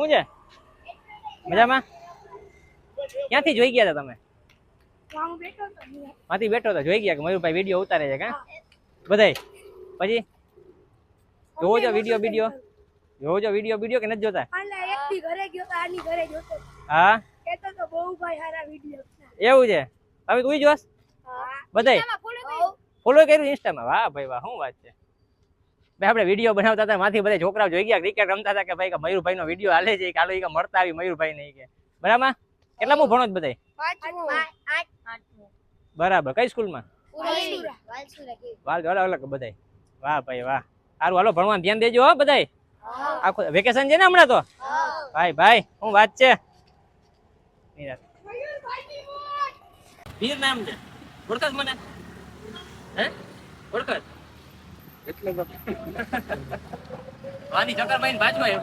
શું છે મજામાં? ક્યાંથી જોઈ ગયા હતા તમે? માંથી બેઠો તો જોઈ ગયા કે મયુરભાઈ વિડીયો ઉતારે છે કા બધાય? પછી જોવો છો વિડીયો જોવો છો વિડીયો કે નથી જોતા? હા એવું છે. હવે તું જોસ બધાય ફોલો કર્યું ઇન્સ્ટામાં? વાહ ભાઈ વાહ, શું વાત છે. ભાઈ આપણે વિડીયો બનાવતા હતા માંથી બધા છોકરાઓ જોઈ ગયા ક્રિકેટ રમતા હતા કે ભાઈ મયુરભાઈ નો વિડીયો હાલે છે કાલો ઈ મળતા આવી મયુરભાઈ ને કે બરાબર. કેટલામું ભણો છો બધાય? બરાબર. કઈ સ્કૂલમાં? વાલ અલગ બધાય. વાહ ભાઈ વાહ, સારું હાલો ભણવાનું ધ્યાન દેજો હો બધાય. આખો વેકેશન છે ને હમણાં તો? ભાઈ શું વાત છે. વીર નામ છે, ઓળખાશ મને? હે ઓળખાશ? એટલે વાની ચક્કર મારીને બાજવા એમ